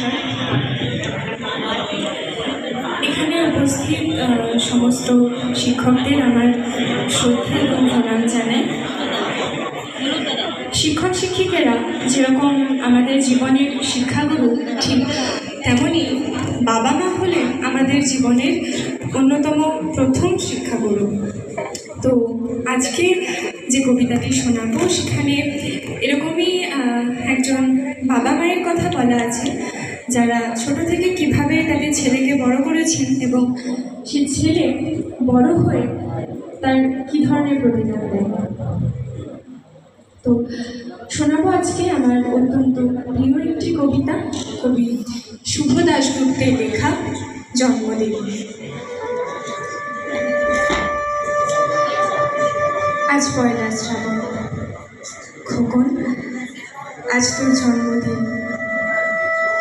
নমস্কার। এখানে উপস্থিত সমস্ত শিক্ষকদের আমার শ্রদ্ধা এবং প্রণাম জানাই। শিক্ষক শিক্ষিকারা যেরকম আমাদের জীবনের শিক্ষাগুরু, ঠিক তেমনই বাবা মা হলেন আমাদের জীবনের অন্যতম প্রথম শিক্ষাগুরু। তো আজকে যে কবিতাটি শোনাবো সেখানে এরকমই একজন বাবা মায়ের কথা বলা আছে, যারা ছোট থেকে কিভাবে তাদের ছেলেকে বড় করেছেন এবং সে ছেলে বড় হয়ে তার কী ধরনের প্রতিদান দেয়। তো শোনাবো আজকে আমার অত্যন্ত প্রিয় একটি কবিতা, কবি শুভ দাশগুপ্তের লেখা জন্মদিন। আজ পয়লা শ্রাবণ, খোকন আজ তোর জন্মদিন।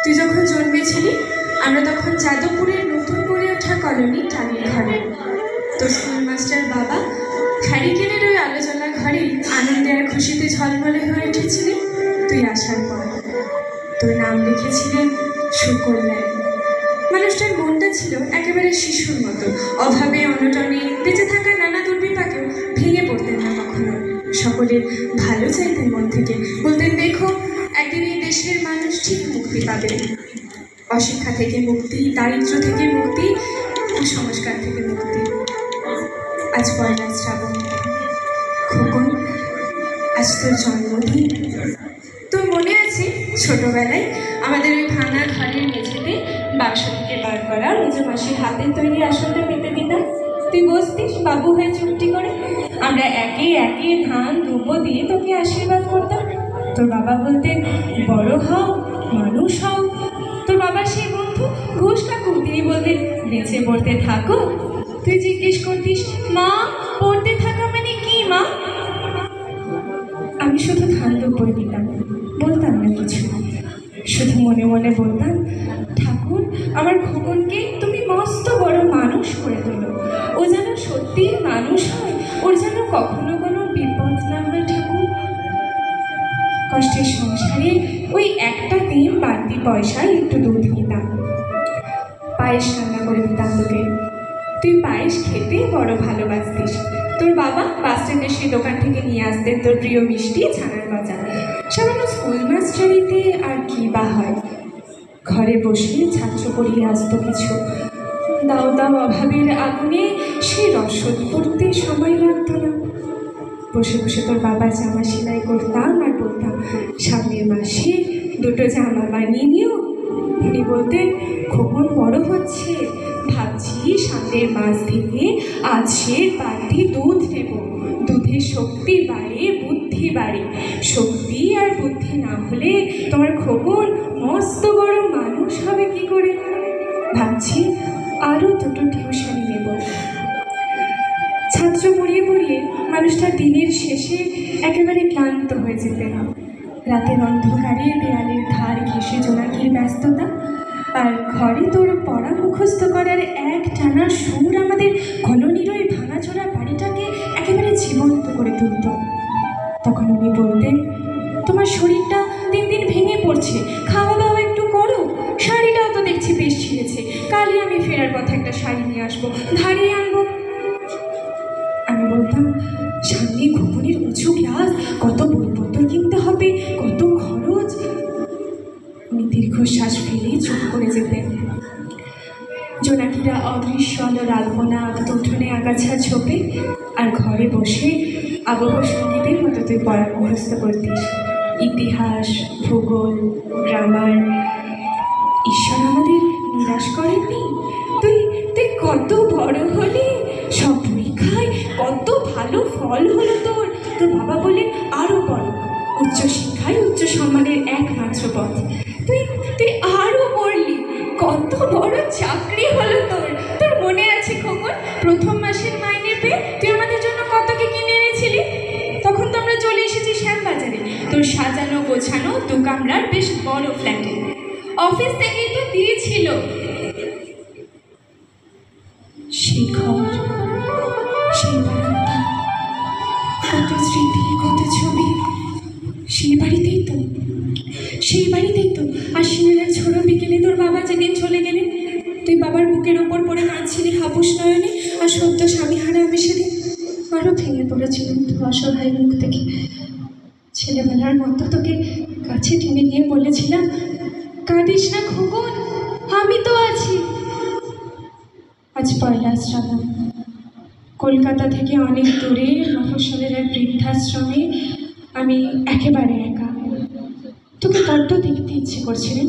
তুই যখন জন্মেছিলি আমরা তখন যাদবপুরের নতুন গড়ে ওঠা কলোনি টালির ঘরে। তোর স্কুল মাস্টার বাবা হ্যারিকেনের ওই আলোচনা ঘরেই আনন্দে আর খুশিতে ঝলমলে হয়ে উঠেছিলেন তুই আসার পর। তোর নাম লিখেছিলেন সুকল্যাণ। মানুষটার মনটা ছিল একেবারে শিশুর মতো, অভাবে অনটনে বেঁচে থাকা নানা দুর্বিপাকেও ভেঙে পড়তেন না কখনো। সকলের ভালো চাইতেন মন থেকে, বলতেন দেখো একদিন এই দেশের মানুষ ঠিক মুক্তি পাবে। অশিক্ষা থেকে মুক্তি, দারিদ্র্য থেকে মুক্তি, কুসংস্কার থেকে মুক্তি। আজ পয়লা শ্রাবণ, খোকন আজ তোর জন্মদিন। তোর মনে আছে ছোটবেলায় আমাদের ওই ভাঙা ঘরের মেঝেতে বাক্স থেকে বার করা মেজো মাসির হাতের তৈরি আসনটা পেতে দিতাম। তুই বসতিস বাবু হয়ে চুপটি করে, আমরা একে একে ধান দুব্বো দিয়ে তোকে আশীর্বাদ করতাম। তোর বাবা বলতেন বড় হও, মানুষ হও। তোর বাবা সেই বন্ধু ঘোষ কাকু, তিনি বলতেন বেঁচে পড়তে থাকো। তুই জিজ্ঞেস করতিস মা পড়তে থাকা মানে কি মা? আমি শুধু ধান দুব্বো দিতাম, বলতাম না কিছু, শুধু মনে মনে বলতাম ঠাকুর আমার খোকনকে তুমি মস্ত বড় মানুষ করে তোলো, ও যেন সত্যিই মানুষ হয়, ওর যেন কখনো কোনো বিপদ না হয় ঠাকুর। কষ্টের সংসারে ওই একটা দিন বাড়তি পয়সায় একটু দুধ নিতাম, পায়েস রান্না করে দিতাম তোকে। তুই পায়েস খেতে বড় ভালোবাসতিস। তোর বাবা বাস স্ট্যান্ডের সেই দোকান থেকে নিয়ে আসতেন তোর প্রিয় মিষ্টি ছানার ভাজা। সামান্য স্কুল মাস্টারিতে আর কি বা হয়, ঘরে বসে ছাত্র পড়িয়ে আসতো কিছু। দাও দাও অভাবের আগুনে সে রসদ পড়তে সময় লাগতো না। বসে বসে তোর বাবার জামা সেলাই করতাম আর বলতাম সামনের মাসে দুটো জামা বানিয়ে নিও। উনি বলতেন খোকন বড় হচ্ছে, ভাবছি সামনের মাস থেকে আজকের বাড়তি দুধ নেব, দুধের শক্তি বাড়ে বুদ্ধি বাড়ে, শক্তি আর বুদ্ধি না হলে তোমার খোকন মস্ত বড় মানুষ হবে কি করে। ভাবছি আরও দুটো টিউশনি নেব। ছাত্র পড়িয়ে পড়িয়ে মানুষটা দিনের শেষে একেবারে ক্লান্ত হয়ে যেতেন। রাতের অন্ধকারে দেয়ালের ধার ঘেঁষে জোনাকির ব্যস্ততা, আর ঘরে তোর পড়া মুখস্থ করার এক টানা সুর আমাদের কলোনির ওই ভাঙাচোরা বাড়িটাকে একেবারে জীবন্ত করে তুলত। তখন উনি বলতেন তোমার শরীরটা দিন দিন ভেঙে পড়ছে, খাওয়া দাওয়া একটু করো, শাড়িটাও তো দেখছি বেশ ছিঁড়েছে, কালই আমি ফেরার পথে একটা শাড়ি নিয়ে আসবো, ধারিয়ে আনবো। আমি বলতাম সামনে খোকনের উঁচু ক্লাস, কত বইপত্র কিনতে হবে, কত খরচ। উনি দীর্ঘশ্বাস ফেলে চুপ করে যেতেন। জোনাকিরা অদৃশ্য আলোর আলপনা আঁকতো উঠোনে আগাছা ছোপে, আর ঘরে বসে আবহ সঙ্গীতের মতো তুই পড়া মুখস্থ করতিস। ইতিহাস, ভূগোল, গ্রামার। ঈশ্বর আমাদের নিরাশ করেননি। তুই তুই কত বড় হলি, সব পরীক্ষায় কত ভালো ফল হলো তোর। তোর বাবা বললেন আরও পড়, উচ্চশিক্ষায় উচ্চ সম্মানের একমাত্র পথ। তুই তুই আরও পড়লি, কত বড় চাকরি হলো তোর। তোর মনে আছে খোকন প্রথম মাসের মাইনে পেয়ে তুই আমাদের জন্য কত কি কিনে এনেছিলি? তখন তো আমরা চলে এসেছি শ্যামবাজারে, তোর সাজানো গোছানো দু কামরার বেশ বড় ফ্ল্যাটে। অফিস থেকেই তো দিয়েছিল। সেই ঘর, সেই বারান্দা, কত স্মৃতি কত ছবি, সেই বাড়িতেই তো সেই বাড়িতেই তো আশ্বিনের এক ঝোড়ো বিকেলে তোর বাবা যেদিন চলে গেলেন, তুই বাবার বুকের ওপর পড়ে কাঁদছিলি হাপুস নয়নে, আর সদ্য স্বামী হারা আমি সেদিন আরও ভেঙে পড়েছিলাম তোর অসহায় মুখ দেখে। ছেলেবেলার মতো তোকে কাছে টেনে নিয়ে বলেছিলাম, কাঁদিস না খোকন, আমি তো আছি। আজ পয়লা শ্রাবণ, কলকাতা থেকে অনেক দূরে মফস্বলের এক বৃদ্ধাশ্রমে আমি একেবারে একা। তোকে বড্ড দেখতে ইচ্ছে করছিল,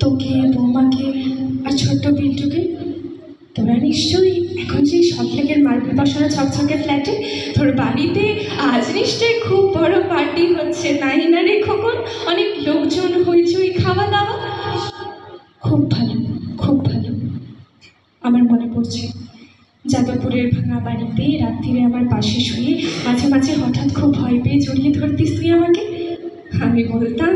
তোকে, বৌমাকে আর ছোট্ট বিল্টুকে। তোরা নিশ্চয়ই এখন সেই সল্টলেকের মার্বেল বসানো ঝকঝকে ফ্ল্যাটে, তোর বাড়িতে আজ নিশ্চয়ই খুব বড় পার্টি হচ্ছে, তাই না রে খোকন? অনেক লোকজন, হইচই, খাওয়া দাওয়া। খুব ভালো, খুব ভালো। আমার মনে পড়ছে যাদবপুরের ভাঙা বাড়িতে রাত্রিরে আমার পাশে শুয়ে মাঝে মাঝে হঠাৎ খুব ভয় পেয়ে জড়িয়ে ধরতিস তুই আমাকে। আমি বলতাম,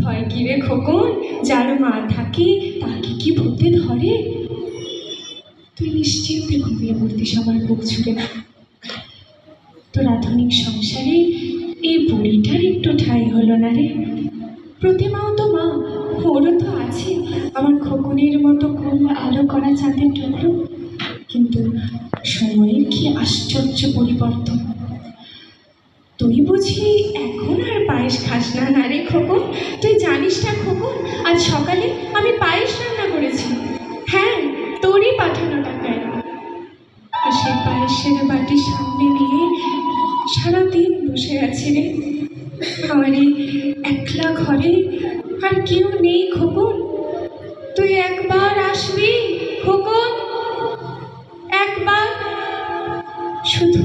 ভয় কি রে খোকন, যার মা থাকে তাকে কি ভূতে ধরে? তুই নিশ্চিন্তে ঘুমিয়ে পড়তিস আমার বুক ছুড়ে। তোর আধুনিক সংসারে এই বুড়িটার একটু ঠাঁই হলো না রে। প্রতিমাও তো মা, ওরও তো আছে আমার খোকনের মতো কোন আলো করা চাঁদের টুকরো। কিন্তু সময়ের কি আশ্চর্য পরিবর্তন। তুই বুঝি এখন আর পায়েস খাস না, না রে খোকন? তুই জানিস না খোকন, আজ সকালে আমি পায়েস রান্না করেছি। হ্যাঁ, তোরই পাঠানো টাকায়। আর সেই পায়েসের বাটি সামনে নিয়ে সারাদিন বসে আছি রে। আমার এই একলা ঘরে আর কেউ নেই খোকন। তুই একবার আসবি খোকন, একবার শুধু।